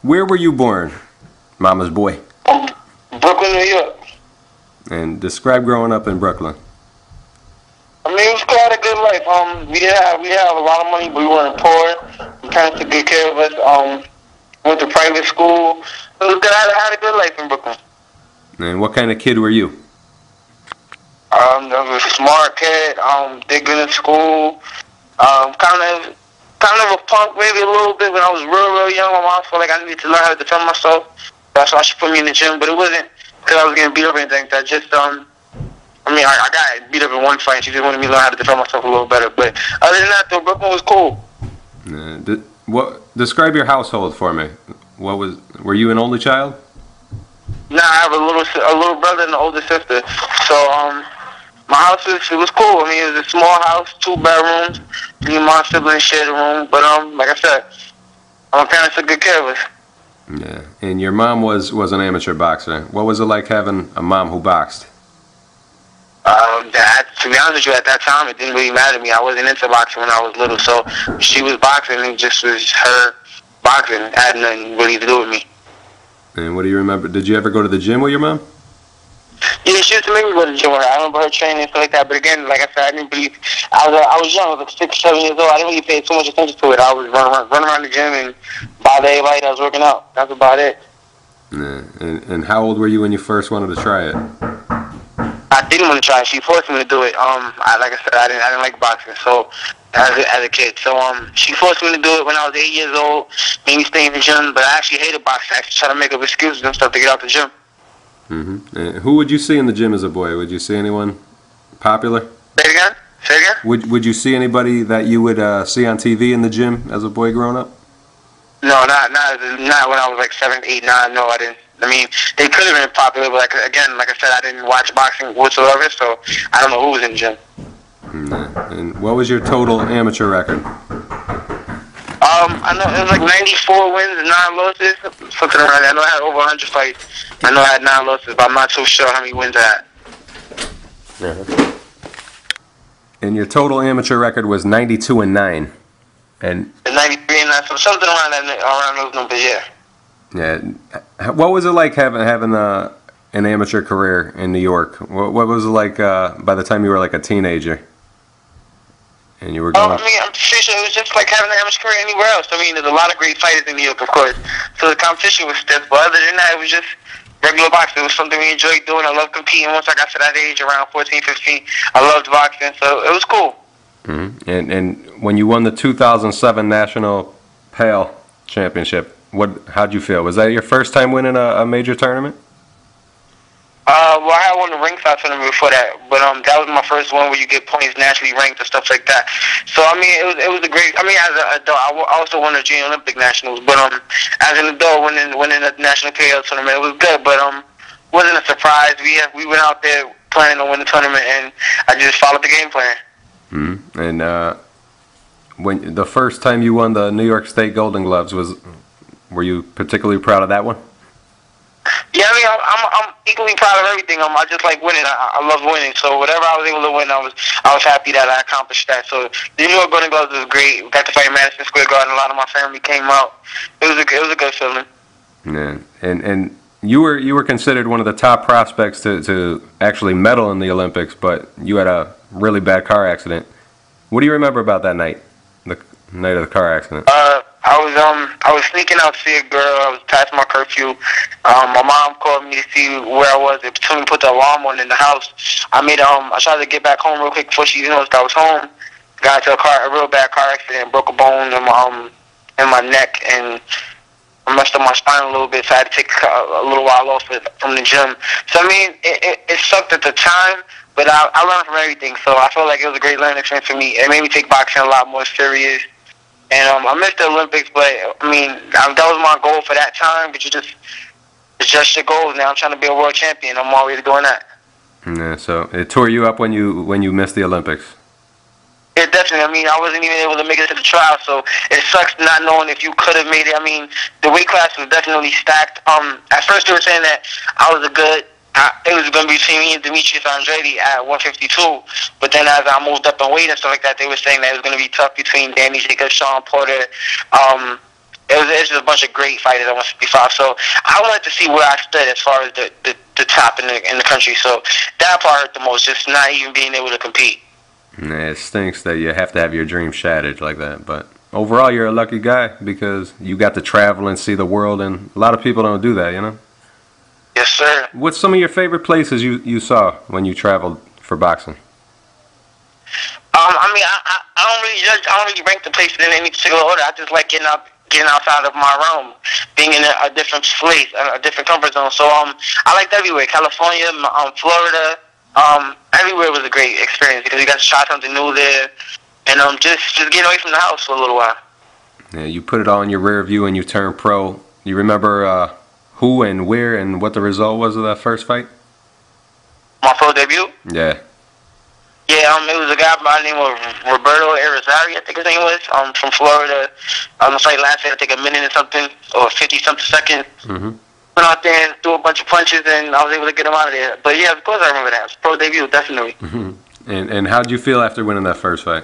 Where were you born, Mama's boy? Brooklyn, New York. And describe growing up in Brooklyn. I mean, it was quite a good life. We had a lot of money, but we weren't poor. My parents took good care of us. Went to private school. It was good. I had a good life in Brooklyn. And what kind of kid were you? I was a smart kid. Did good in school. Kind of a punk, maybe a little bit. When I was real young, my mom felt like I needed to learn how to defend myself. That's why she put me in the gym. But it wasn't because I was getting beat up or anything. That just I got beat up in one fight. She just wanted me to learn how to defend myself a little better. But other than that, though, Brooklyn was cool. Describe your household for me. Were you an only child? Nah, I have a little brother and an older sister. So my house was cool. I mean, it was a small house, 2 bedrooms. Me and my siblings shared a room. But like I said, my parents took good care of us. Yeah. And your mom was an amateur boxer. What was it like having a mom who boxed? To be honest with you, at that time, it didn't really matter to me. I wasn't into boxing when I was little, so she was boxing, and it just was her boxing. It had nothing really to do with me. And what do you remember? Did you ever go to the gym with your mom? Yeah, she used to make me go to the gym with her. I remember her training and stuff like that. But again, like I said, I didn't believe. I was young. I was like 6, 7 years old. I didn't really pay too much attention to it. I was running around the gym and bother everybody that was working out. That's about it. Yeah. And how old were you when you first wanted to try it? I didn't want to try it. She forced me to do it. Like I said, I didn't like boxing. So as a kid, so she forced me to do it when I was 8 years old. Made me stay in the gym. But I actually hated boxing. I actually tried to make up excuses and stuff to get out the gym. Mm-hmm. Who would you see in the gym as a boy? Would you see anyone popular? Say it again? Would you see anybody that you would see on TV in the gym as a boy growing up? No, not when I was like 7, 8, 9. No, I didn't. I mean, they could have been popular, but like I said, I didn't watch boxing whatsoever, so I don't know who was in the gym. And what was your total amateur record? I know it was like 94 wins and 9 losses, something around that. I know I had over 100 fights. I know I had 9 losses, but I'm not too sure how many wins I had. And your total amateur record was 92-9, and 93 and 9, so something around those numbers, yeah. Yeah. What was it like having an amateur career in New York? What was it like by the time you were like a teenager? And you were going. I mean, I'm pretty sure it was just like having an amateur career anywhere else. I mean, there's a lot of great fighters in New York, of course. So the competition was stiff, but other than that, it was just regular boxing. It was something we enjoyed doing. I loved competing. Once I got to that age, around 14, 15, I loved boxing, so it was cool. Mm-hmm. And when you won the 2007 National Pale Championship, how'd you feel? Was that your first time winning a major tournament? Well, I had won the ringside tournament before that, but that was my first one where you get points naturally ranked and stuff like that. So I mean, it was a great. I mean, as an adult, I also won the Junior Olympic Nationals, but as an adult, winning the national KO tournament, it was good, but wasn't a surprise. We went out there planning to win the tournament, and I just followed the game plan. Mm-hmm. And when the first time you won the New York State Golden Gloves were you particularly proud of that one? Yeah, I mean, I'm equally proud of everything. I just like winning. I love winning. So whatever I was able to win, I was happy that I accomplished that. So the New York Golden Gloves was great. We got to fight in Madison Square Garden. A lot of my family came out. It was a good feeling. Yeah, and you were considered one of the top prospects to actually medal in the Olympics, but you had a really bad car accident. What do you remember about that night, the night of the car accident? I was sneaking out to see a girl. I was past my curfew. My mom called me to see where I was. They told me to put the alarm on in the house. I tried to get back home real quick before she noticed I was home. Got into a real bad car accident. Broke a bone in my neck, and I messed up my spine a little bit. So I had to take a little while off from the gym. So I mean, it sucked at the time, but I learned from everything. So I felt like it was a great learning experience for me. It made me take boxing a lot more serious. And I missed the Olympics, but I mean, that was my goal for that time. But it's just your goals. Now I'm trying to be a world champion. I'm always doing that. Yeah. So it tore you up when you missed the Olympics. Yeah, definitely. I mean, I wasn't even able to make it to the trial, so it sucks not knowing if you could have made it. I mean, the weight class was definitely stacked. At first they were saying that it was going to be between me and Demetrius Andrade at 152, but then as I moved up in weight and stuff like that, they were saying that it was going to be tough between Danny Jacobs, Sean Porter, it's just a bunch of great fighters at 155. So I wanted to see where I stood as far as the top in the country. So that part hurt the most, just not even being able to compete. It stinks that you have to have your dreams shattered like that, but overall you're a lucky guy because you got to travel and see the world, and a lot of people don't do that, you know? Yes, sir. What's some of your favorite places you saw when you traveled for boxing? I mean, I don't really judge. I don't really rank the places in any particular order. I just like getting outside of my realm, being in a different place, a different comfort zone. So I liked everywhere. California, Florida, everywhere was a great experience because you got to try something new there, and just getting away from the house for a little while. Yeah, you put it all in your rear view and you turned pro. You remember who and where and what the result was of that first fight? My pro debut? Yeah. Yeah, it was a guy by the name of Roberto Irizarry, I think his name was, from Florida. The fight lasted, I think, a minute and something, or 50-something seconds. Mm-hmm. Went out there and threw a bunch of punches, and I was able to get him out of there. But yeah, of course I remember that. It was pro debut, definitely. Mm-hmm. And how'd you feel after winning that first fight?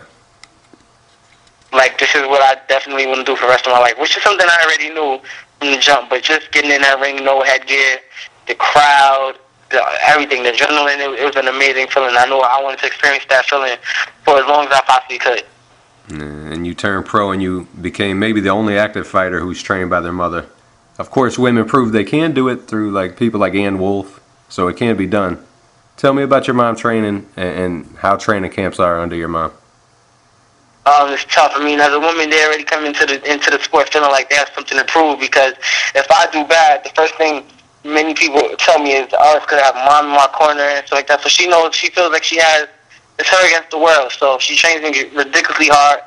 Like, this is what I definitely want to do for the rest of my life, which is something I already knew from the jump. But just getting in that ring, no headgear, the crowd, everything, the adrenaline, it was an amazing feeling. I knew I wanted to experience that feeling for as long as I possibly could. And you turned pro and you became maybe the only active fighter who's trained by their mother. Of course, women proved they can do it through like people like Ann Wolfe, so it can be done. Tell me about your mom training and how training camps are under your mom. It's tough. I mean, as a woman, they already come into the sport feeling like they have something to prove, because if I do bad, the first thing many people tell me is, oh, it's because I have mom in my corner and stuff like that. So she knows, she feels like it's her against the world. So she trains me ridiculously hard.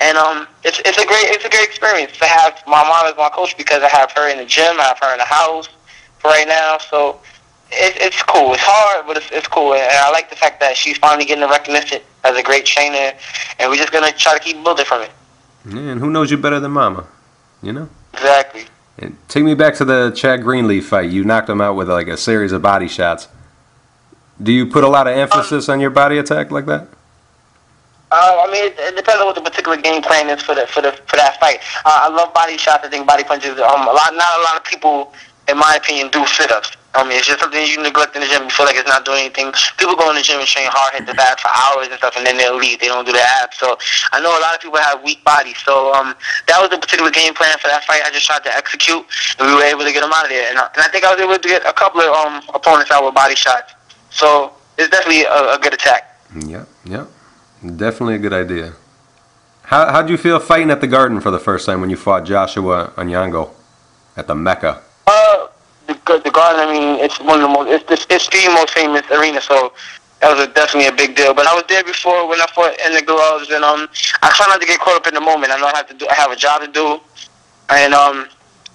And it's a great experience to have my mom as my coach, because I have her in the gym, I have her in the house for right now. So it's cool. It's hard, but it's cool. And I like the fact that she's finally getting the recognition as a great trainer, and we're just going to try to keep building from it. Yeah, and who knows you better than Mama, you know? Exactly. And take me back to the Chad Greenleaf fight. You knocked him out with like a series of body shots. Do you put a lot of emphasis on your body attack like that? I mean, it depends on what the particular game plan is for that fight. I love body shots. I think body punches. Not a lot of people, in my opinion, do sit-ups. I mean, it's just something you neglect in the gym. You feel like it's not doing anything. People go in the gym and train hard, hit the bag for hours and stuff, and then they'll leave. They don't do the abs. So I know a lot of people have weak bodies. So that was the particular game plan for that fight. I just tried to execute, and we were able to get them out of there. And I think I was able to get a couple of opponents out with body shots. So it's definitely a good attack. Yep. Definitely a good idea. How'd you feel fighting at the Garden for the first time when you fought Joshua Onyango at the Mecca? The Garden, I mean, it's one of the most, it's the most famous arena, so that was definitely a big deal. But I was there before when I fought in the gloves, and I try not to get caught up in the moment. I know I have a job to do, and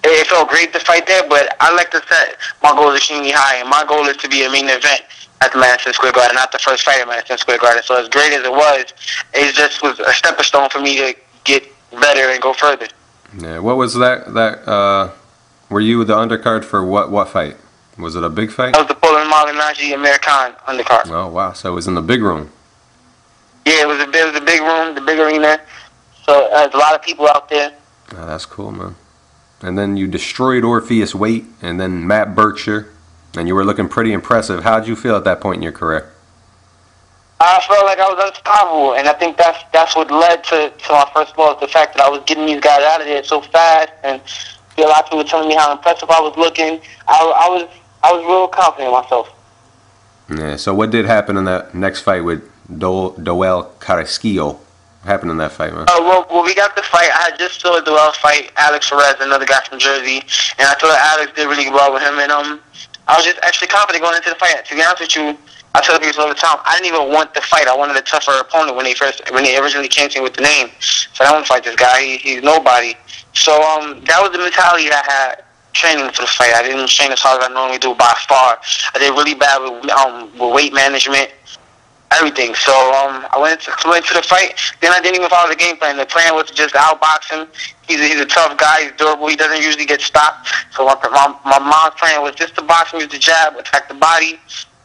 it felt great to fight there. But I like to set my goals extremely high, and my goal is to be a main event at the Madison Square Garden, not the first fight at Madison Square Garden. So as great as it just was a stepping stone for me to get better and go further. Yeah, what was that? Were you the undercard for what fight? Was it a big fight? That was the Poland Malignaggi American undercard. Oh wow! So it was in the big room. Yeah, it was a big room, the big arena. So there's a lot of people out there. Oh, that's cool, man. And then you destroyed Orpheus Waite and then Matt Berkshire, and you were looking pretty impressive. How'd you feel at that point in your career? I felt like I was unstoppable, and I think that's what led to my first loss. The fact that I was getting these guys out of there so fast, and a lot of people were telling me how impressive I was looking. I was real confident in myself. Yeah. So what did happen in that next fight with Doel Carrasquillo? What happened in that fight, man? Well, we got the fight. I had just saw Doel fight Alex Perez, another guy from Jersey, and I thought Alex did really well with him. And I was just actually confident going into the fight. To be honest with you, I tell people all the time, I didn't even want the fight. I wanted a tougher opponent when they originally came to me with the name. So I don't want to fight this guy. He's nobody. So that was the mentality I had training for the fight. I didn't train as hard as I normally do by far. I did really bad with weight management, everything. So I went to the fight. Then I didn't even follow the game plan. The plan was to just outbox him. He's a tough guy. He's durable. He doesn't usually get stopped. So my mom's plan was just to box him with the jab, attack the body,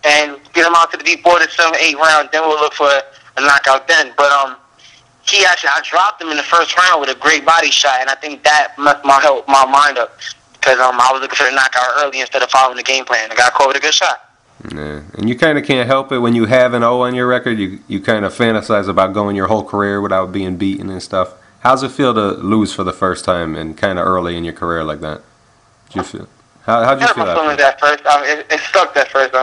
and get him out to the deep water 7-8 rounds. Then we'll look for a knockout then. But I dropped him in the first round with a great body shot, and I think that messed my mind up because I was looking for the knockout early instead of following the game plan. I got caught with a good shot. Yeah, and you kind of can't help it when you have an O on your record. You kind of fantasize about going your whole career without being beaten and stuff. How's it feel to lose for the first time and kind of early in your career like that? Did you feel? How'd you feel at first? It sucked at first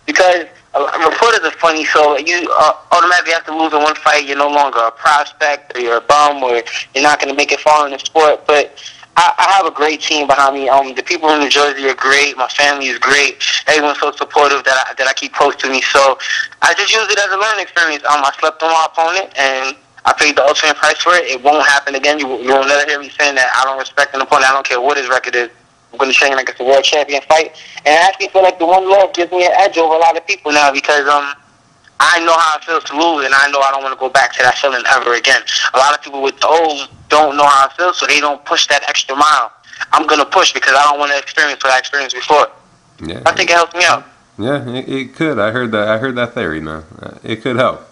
because reporters are funny, so you automatically have to lose in one fight. You're no longer a prospect, or you're a bum, or you're not going to make it far in the sport. But I have a great team behind me. The people in New Jersey are great. My family is great. Everyone's so supportive that I keep close to me. So I just use it as a learning experience. I slept on my opponent, and I paid the ultimate price for it. It won't happen again. You will never hear me saying that I don't respect an opponent. I don't care what his record is. I'm going to train like it's a world champion fight. And I actually feel like the one loss gives me an edge over a lot of people now because I know how it feels to lose, and I know I don't want to go back to that feeling ever again. A lot of people with the O's don't know how it feels, so they don't push that extra mile. I'm going to push because I don't want to experience what I experienced before. Yeah, I think it helps me out. Yeah, it could. I heard that theory, man. It could help.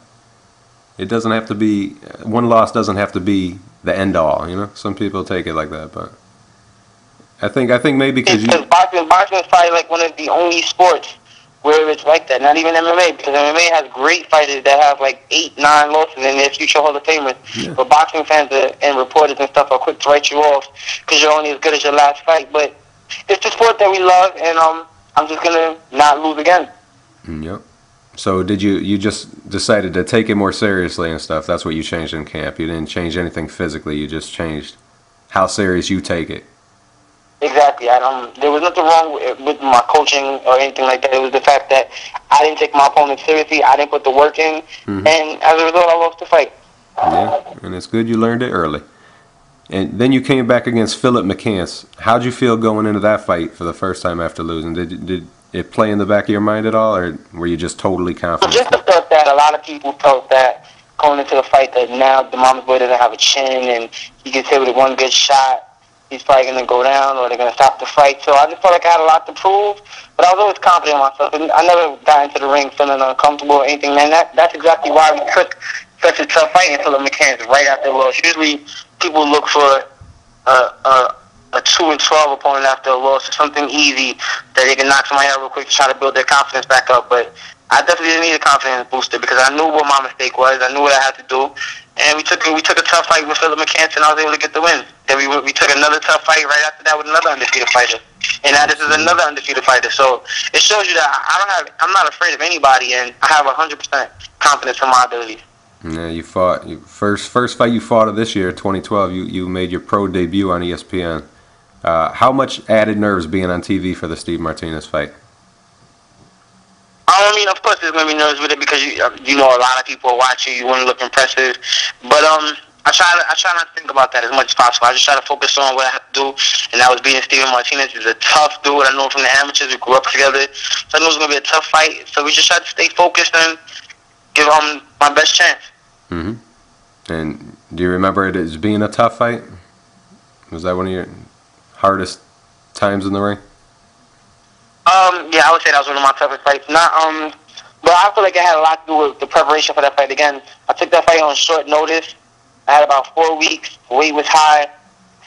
It doesn't have to be, one loss doesn't have to be the end all, you know? Some people take it like that, but I think maybe because boxing is probably like one of the only sports where it's like that. Not even MMA, because MMA has great fighters that have like 8, 9 losses in their future Hall of Famers. Yeah. But boxing fans and reporters and stuff are quick to write you off because you're only as good as your last fight. But it's the sport that we love, and I'm just gonna not lose again. Yep. So did you just decided to take it more seriously and stuff? That's what you changed in camp. You didn't change anything physically. You just changed how serious you take it. Exactly. There was nothing wrong with my coaching or anything like that. It was the fact that I didn't take my opponent seriously. I didn't put the work in, and as a result, I lost the fight. Yeah, and it's good you learned it early. And then you came back against Philip McCants. How'd you feel going into that fight for the first time after losing? Did it play in the back of your mind at all, or were you just totally confident? Just the thought that a lot of people felt that going into the fight that now the Mama's boy doesn't have a chin and he gets hit with one good shot, he's probably going to go down or they're going to stop the fight. So I just felt like I had a lot to prove, but I was always confident in myself. And I never got into the ring feeling uncomfortable or anything, man. That's exactly why we took such a tough fight until the mechanics right after the loss. Usually people look for a 2-12 opponent after a loss or something easy that they can knock somebody out real quick to try to build their confidence back up. But I definitely didn't need a confidence booster because I knew what my mistake was. I knew what I had to do. And we took a tough fight with Philip McCants, and I was able to get the win. Then we took another tough fight right after that with another undefeated fighter. And now this is another undefeated fighter. So it shows you that I'm not afraid of anybody, and I have 100% confidence in my abilities. Yeah, you fought first fight you fought of this year, 2012. You made your pro debut on ESPN. How much added nerves being on TV for the Steve Martinez fight? I mean, of course, there's gonna be nerves with it because you know a lot of people are watching. You want to look impressive, but I try not to think about that as much as possible. I just try to focus on what I have to do, and that was beating Steven Martinez. He's a tough dude. I know him from the amateurs. We grew up together, so I knew it was gonna be a tough fight. So we just tried to stay focused and give my best chance. And do you remember it as being a tough fight? Was that one of your hardest times in the ring? Yeah, I would say that was one of my toughest fights. But I feel like it had a lot to do with the preparation for that fight. Again, I took that fight on short notice. I had about 4 weeks. Weight was high,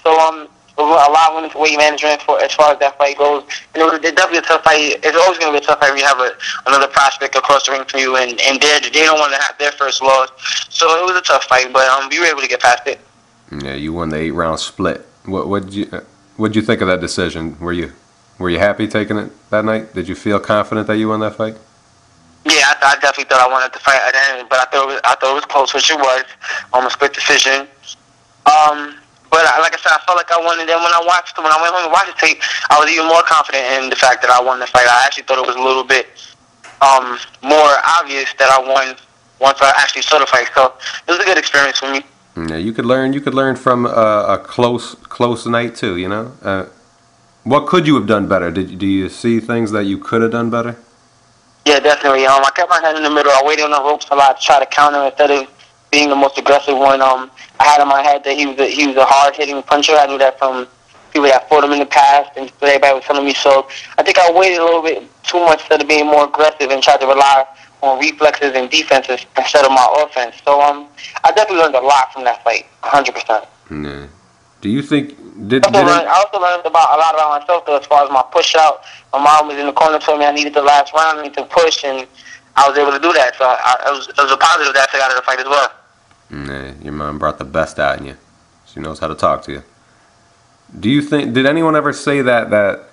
so a lot went into weight management as far as that fight goes. And it was definitely a tough fight. It's always going to be a tough fight when you have another prospect across the ring from you, and they don't want to have their first loss. So it was a tough fight, but we were able to get past it. Yeah, you won the 8-round split. What'd you think of that decision? Were you happy taking it that night? Did you feel confident that you won that fight? Yeah, I definitely thought I wanted the fight at the end, but I thought it was close, which it was, on a split decision. But like I said, I felt like I won, and then when I went home and watched the tape, I was even more confident in the fact that I won the fight. I actually thought it was a little bit more obvious that I won once I actually saw the fight. So it was a good experience for me. Yeah, you could learn from a close night too. You know, what could you have done better? Do you see things that you could have done better? Yeah, definitely. I kept my head in the middle. I waited on the ropes a lot to try to counter instead of being the most aggressive one. I had in my head that he was a hard-hitting puncher. I knew that from people that fought him in the past, and everybody was telling me so. I think I waited a little bit too much instead of being more aggressive and tried to rely on reflexes and defenses instead of my offense. So I definitely learned a lot from that fight, 100%. Yeah. Do you think I also learned a lot about myself though, as far as my push out. My mom was in the corner, told me I needed the last round, I needed to push, and I was able to do that. So it was a positive that I took out of the fight as well. Yeah, your mom brought the best out in you. She knows how to talk to you. Do you think, did anyone ever say that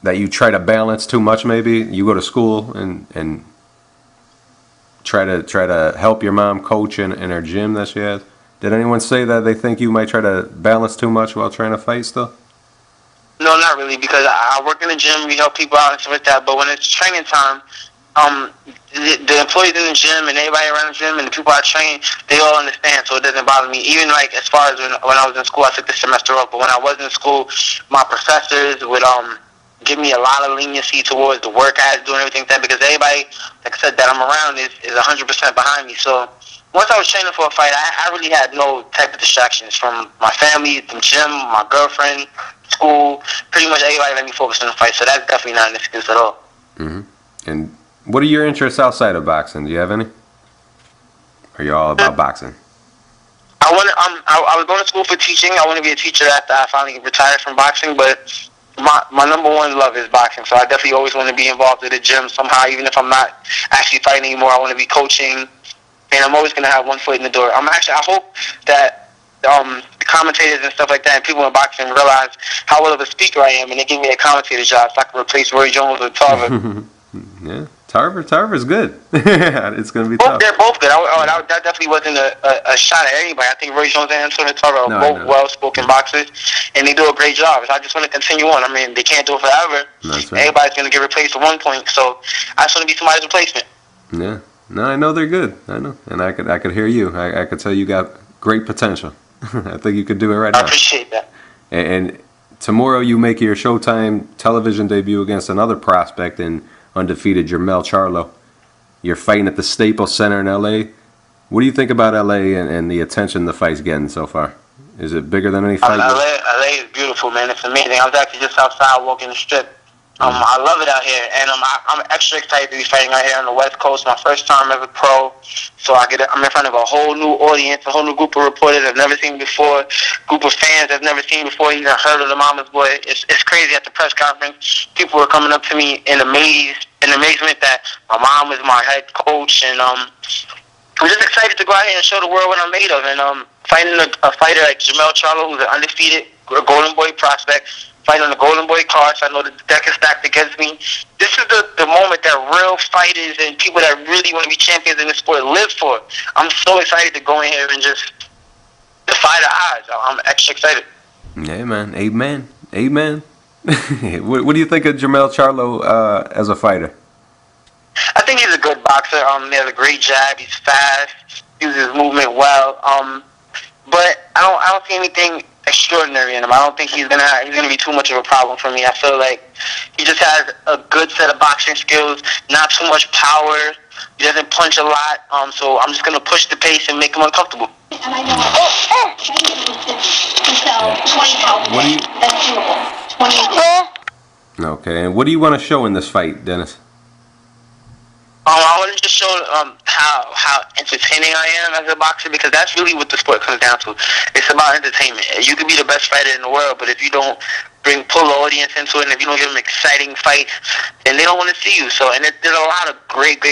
you try to balance too much? Maybe you go to school and try to help your mom coach in her gym that she has. Did anyone say that they think you might try to balance too much while trying to fight still? No, not really, because I work in the gym, we help people out and stuff like that, but when it's training time, the employees in the gym and everybody around the gym and the people I train, they all understand, so it doesn't bother me. Even like as far as when I was in school, I took the semester off, but when I was in school, my professors would give me a lot of leniency towards the work I had to do and everything like that, because everybody, like I said, that I'm around is 100% behind me. So once I was training for a fight, I really had no type of distractions from my family, the gym, my girlfriend, school. Pretty much everybody let me focus on the fight, so that's definitely not an excuse at all. Mm-hmm. And what are your interests outside of boxing? Do you have any? Or are you all about boxing? I was going to school for teaching. I want to be a teacher after I finally retired from boxing, but my number one love is boxing, so I definitely always want to be involved in the gym somehow. Even if I'm not actually fighting anymore, I want to be coaching, and I'm always going to have one foot in the door. I hope that the commentators and stuff like that and people in boxing realize how well of a speaker I am, and they give me a commentator job so I can replace Roy Jones with Tarver. Yeah, Tarver's good. It's going to be tough. They're both good. That definitely wasn't a shot at anybody. I think Roy Jones and Antonio Tarver are both well-spoken boxers, and they do a great job. So I just want to continue on. I mean, they can't do it forever. That's right. Everybody's going to get replaced at one point, so I just want to be somebody's replacement. Yeah. No, I know they're good. I know. And I could hear you. I could tell you got great potential. I think you could do it right now. I appreciate that. And tomorrow you make your Showtime television debut against another prospect in undefeated Jermell Charlo. You're fighting at the Staples Center in L.A. What do you think about L.A. and the attention the fight's getting so far? Is it bigger than any fight? LA is beautiful, man. It's amazing. I was actually just outside walking the strip. I love it out here, and I'm extra excited to be fighting out here on the West Coast. My first time as a pro, so I'm in front of a whole new audience, a whole new group of reporters I've never seen before, group of fans I've never seen before, even heard of the Mama's Boy. It's crazy. At the press conference, people were coming up to me in amazement that my mom was my head coach, and I'm just excited to go out here and show the world what I'm made of. And fighting a fighter like Jermell Charlo, who's an undefeated Golden Boy prospect, fighting on the Golden Boy card, so I know the deck is stacked against me. This is the moment that real fighters and people that really want to be champions in this sport live for. I'm so excited to go in here and just defy the odds. I'm extra excited. Yeah, man. Amen. Amen. What do you think of Jermell Charlo as a fighter? I think he's a good boxer. He has a great jab. He's fast. Uses his movement well. But I don't see anything extraordinary in him. I don't think he's gonna be too much of a problem for me. I feel like he just has a good set of boxing skills, not too much power. He doesn't punch a lot. So I'm just gonna push the pace and make him uncomfortable. And I know Okay, and what do you want to show in this fight, Dennis? I want to just show how entertaining I am as a boxer, because that's really what the sport comes down to. It's about entertainment. You can be the best fighter in the world, but if you don't pull the audience into it, and if you don't give them exciting fights, then they don't want to see you. So, and there's a lot of great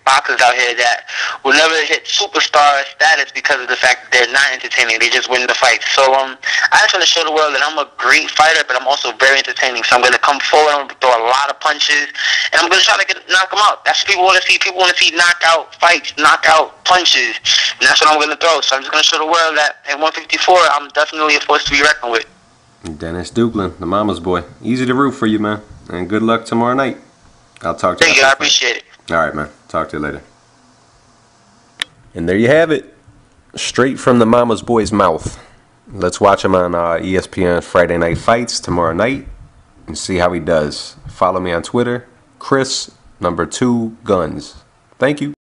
boxers out here that will never hit superstar status because of the fact that they're not entertaining. They just win the fight. So, I just want to show the world that I'm a great fighter, but I'm also very entertaining. So I'm going to come forward, I'm going to throw a lot of punches, and I'm going to try to knock them out. That's what people want to see. People want to see knockout fights, knockout punches, and that's what I'm going to throw. So I'm just going to show the world that at 154, I'm definitely a force to be reckoned with. Dennis Douglin, the Mama's Boy. Easy to root for you, man. And good luck tomorrow night. I'll talk to you. Thank you. I appreciate it. All right, man. Talk to you later. And there you have it. Straight from the Mama's Boy's mouth. Let's watch him on ESPN Friday Night Fights tomorrow night and see how he does. Follow me on Twitter, Chris #2Guns. Thank you.